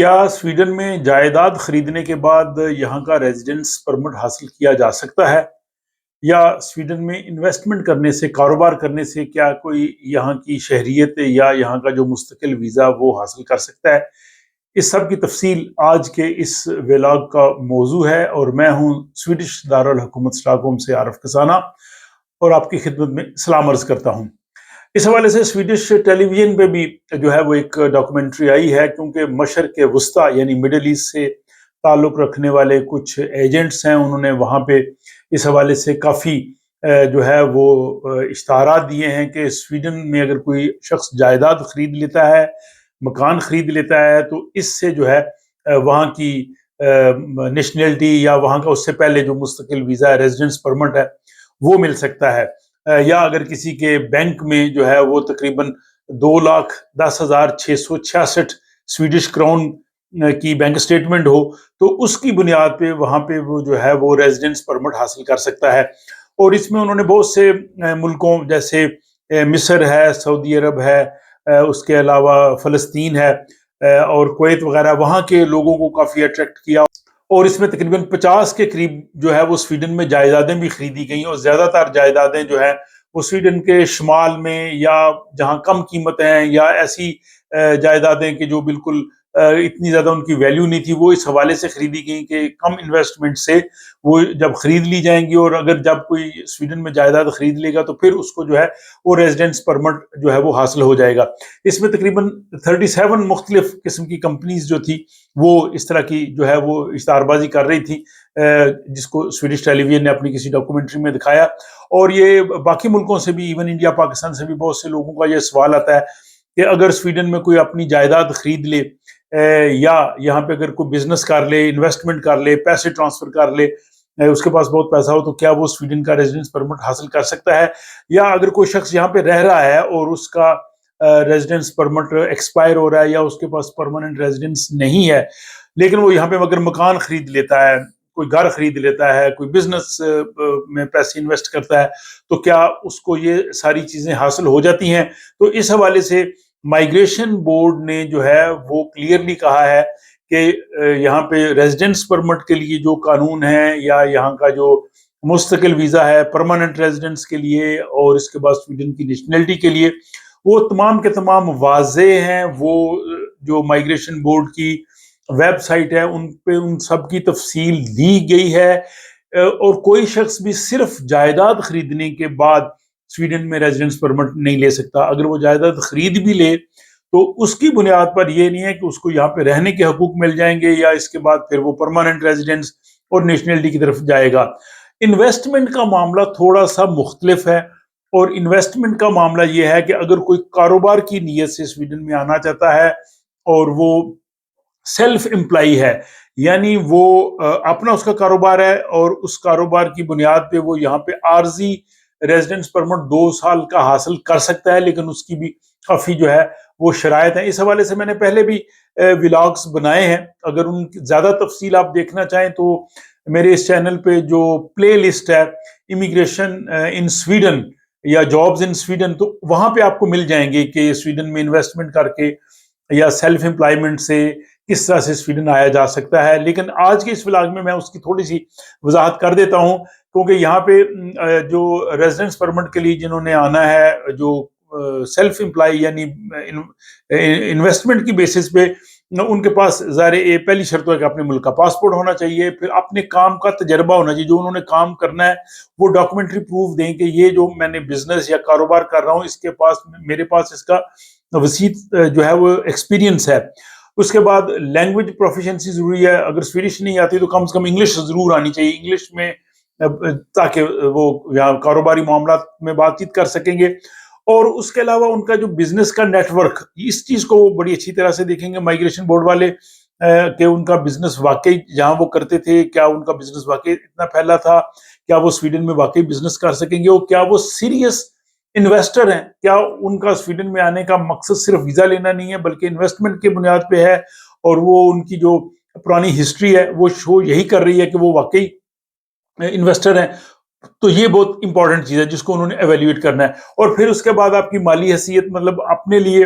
کیا سویڈن میں جائیداد خریدنے کے بعد یہاں کا ریزیڈنس پرمٹ حاصل کیا جا سکتا ہے؟ یا سویڈن میں انویسٹمنٹ کرنے سے، کاروبار کرنے سے کیا کوئی یہاں کی شہریت یا یہاں کا جو مستقل ویزا وہ حاصل کر سکتا ہے؟ اس سب کی تفصیل آج کے اس ویلاگ کا موضوع ہے، اور میں ہوں سویڈش دارالحکومت اسٹاک ہوم سے عارف کسانہ، اور آپ کی خدمت میں سلام عرض کرتا ہوں۔ اس حوالے سے سویڈش ٹیلی ویژن پہ بھی جو ہے وہ ایک ڈاکومنٹری آئی ہے، کیونکہ مشرق وسطیٰ یعنی مڈل ایسٹ سے تعلق رکھنے والے کچھ ایجنٹس ہیں، انہوں نے وہاں پہ اس حوالے سے کافی جو ہے وہ اشتہارات دیے ہیں کہ سویڈن میں اگر کوئی شخص جائیداد خرید لیتا ہے، مکان خرید لیتا ہے، تو اس سے جو ہے وہاں کی نیشنلٹی یا وہاں کا اس سے پہلے جو مستقل ویزا ہے، ریزیڈنس پرمٹ ہے، وہ مل سکتا ہے۔ یا اگر کسی کے بینک میں جو ہے وہ تقریباً 2,10,666 سویڈش کرون کی بینک سٹیٹمنٹ ہو، تو اس کی بنیاد پہ وہاں پہ وہ جو ہے وہ ریزیڈنس پرمٹ حاصل کر سکتا ہے۔ اور اس میں انہوں نے بہت سے ملکوں جیسے مصر ہے، سعودی عرب ہے، اس کے علاوہ فلسطین ہے اور کویت وغیرہ، وہاں کے لوگوں کو کافی اٹریکٹ کیا، اور اس میں تقریباً 50 کے قریب جو ہے وہ سویڈن میں جائیدادیں بھی خریدی گئیں، اور زیادہ تر جائیدادیں جو ہیں وہ سویڈن کے شمال میں یا جہاں کم قیمت ہیں، یا ایسی جائیدادیں کہ جو بالکل اتنی زیادہ ان کی ویلیو نہیں تھی، وہ اس حوالے سے خریدی گئیں کہ کم انویسٹمنٹ سے وہ جب خرید لی جائیں گی، اور اگر جب کوئی سویڈن میں جائیداد خرید لے گا تو پھر اس کو جو ہے وہ ریزیڈنس پرمٹ جو ہے وہ حاصل ہو جائے گا۔ اس میں تقریباً 37 مختلف قسم کی کمپنیز جو تھی وہ اس طرح کی جو ہے وہ اشتہار بازی کر رہی تھی، جس کو سویڈش ٹیلی ویژن نے اپنی کسی ڈاکومنٹری میں دکھایا۔ اور یہ باقی ملکوں سے بھی، ایون انڈیا پاکستان سے بھی بہت سے لوگوں کا یہ سوال آتا ہے کہ اگر سویڈن میں کوئی اپنی جائیداد خرید لے، یا یہاں پہ اگر کوئی بزنس کر لے، انویسٹمنٹ کر لے، پیسے ٹرانسفر کر لے، اس کے پاس بہت پیسہ ہو، تو کیا وہ سویڈن کا ریزیڈنس پرمٹ حاصل کر سکتا ہے؟ یا اگر کوئی شخص یہاں پہ رہ رہا ہے اور اس کا ریزیڈنس پرمٹ ایکسپائر ہو رہا ہے، یا اس کے پاس پرماننٹ ریزیڈنس نہیں ہے، لیکن وہ یہاں پہ اگر مکان خرید لیتا ہے، کوئی گھر خرید لیتا ہے، کوئی بزنس میں پیسے انویسٹ کرتا ہے، تو کیا اس کو یہ ساری چیزیں حاصل ہو جاتی ہیں؟ تو اس حوالے سے مائیگریشن بورڈ نے جو ہے وہ کلیئرلی کہا ہے کہ یہاں پہ ریزیڈنس پرمٹ کے لیے جو قانون ہے، یا یہاں کا جو مستقل ویزا ہے پرماننٹ ریزیڈنس کے لیے، اور اس کے بعد سویڈن کی نیشنلٹی کے لیے، وہ تمام کے تمام واضح ہیں۔ وہ جو مائیگریشن بورڈ کی ویب سائٹ ہے، ان پہ ان سب کی تفصیل دی گئی ہے، اور کوئی شخص بھی صرف جائیداد خریدنے کے بعد سویڈن میں ریزیڈنس پرمٹ نہیں لے سکتا۔ اگر وہ جائیداد خرید بھی لے تو اس کی بنیاد پر یہ نہیں ہے کہ اس کو یہاں پہ رہنے کے حقوق مل جائیں گے، یا اس کے بعد پھر وہ پرماننٹ ریزیڈنس اور نیشنلٹی کی طرف جائے گا۔ انویسٹمنٹ کا معاملہ تھوڑا سا مختلف ہے، اور انویسٹمنٹ کا معاملہ یہ ہے کہ اگر کوئی کاروبار کی نیت سے سویڈن میں آنا چاہتا ہے، اور وہ سیلف امپلائی ہے، یعنی وہ اپنا اس کا کاروبار ہے، اور اس کاروبار کی بنیاد پہ وہ یہاں پہ عارضی ریزیڈنس پرمٹ 2 سال کا حاصل کر سکتا ہے، لیکن اس کی بھی کافی جو ہے وہ شرائط ہیں۔ اس حوالے سے میں نے پہلے بھی ولاگس بنائے ہیں، اگر ان کی زیادہ تفصیل آپ دیکھنا چاہیں تو میرے اس چینل پہ جو پلے لسٹ ہے امیگریشن ان سویڈن یا جابز ان سویڈن، تو وہاں پہ آپ کو مل جائیں گے کہ سویڈن میں انویسٹمنٹ کر کے یا سیلف امپلائمنٹ سے کس طرح سے سویڈن آیا جا سکتا ہے۔ لیکن آج کے اس ولاگ میں اس کی تھوڑی سی وضاحت کر دیتا ہوں، کیونکہ یہاں پہ جو ریزیڈنس پرمٹ کے لیے جنہوں نے آنا ہے، جو سیلف امپلائی یعنی انویسٹمنٹ کی بیسس پہ، ان کے پاس ظاہر پہلی شرط ہے کہ اپنے ملک کا پاسپورٹ ہونا چاہیے، پھر اپنے کام کا تجربہ ہونا چاہیے، جو انہوں نے کام کرنا ہے وہ ڈاکومنٹری پروف دیں کہ یہ جو میں نے بزنس یا کاروبار کر رہا ہوں، اس کے پاس میرے پاس اس کا وسیع جو ہے وہ ایکسپیرینس ہے۔ اس کے بعد لینگویج پروفیشنسی ضروری ہے، اگر سویڈش نہیں آتی تو کم سے کم انگلش ضرور آنی چاہیے، انگلش میں، تاکہ وہ یہاں کاروباری معاملات میں بات چیت کر سکیں گے۔ اور اس کے علاوہ ان کا جو بزنس کا نیٹ ورک، اس چیز کو وہ بڑی اچھی طرح سے دیکھیں گے مائیگریشن بورڈ والے، کہ ان کا بزنس واقعی جہاں وہ کرتے تھے، کیا ان کا بزنس واقعی اتنا پھیلا تھا، کیا وہ سویڈن میں واقعی بزنس کر سکیں گے، اور کیا وہ سیریس انویسٹر ہیں، کیا ان کا سویڈن میں آنے کا مقصد صرف ویزا لینا نہیں ہے بلکہ انویسٹمنٹ کے بنیاد پہ ہے، اور وہ ان کی جو پرانی ہسٹری ہے وہ شو یہی کر رہی ہے کہ وہ واقعی انویسٹر ہیں۔ تو یہ بہت امپورٹنٹ چیز ہے جس کو انہوں نے ایویلیویٹ کرنا ہے۔ اور پھر اس کے بعد آپ کی مالی حیثیت، مطلب اپنے لیے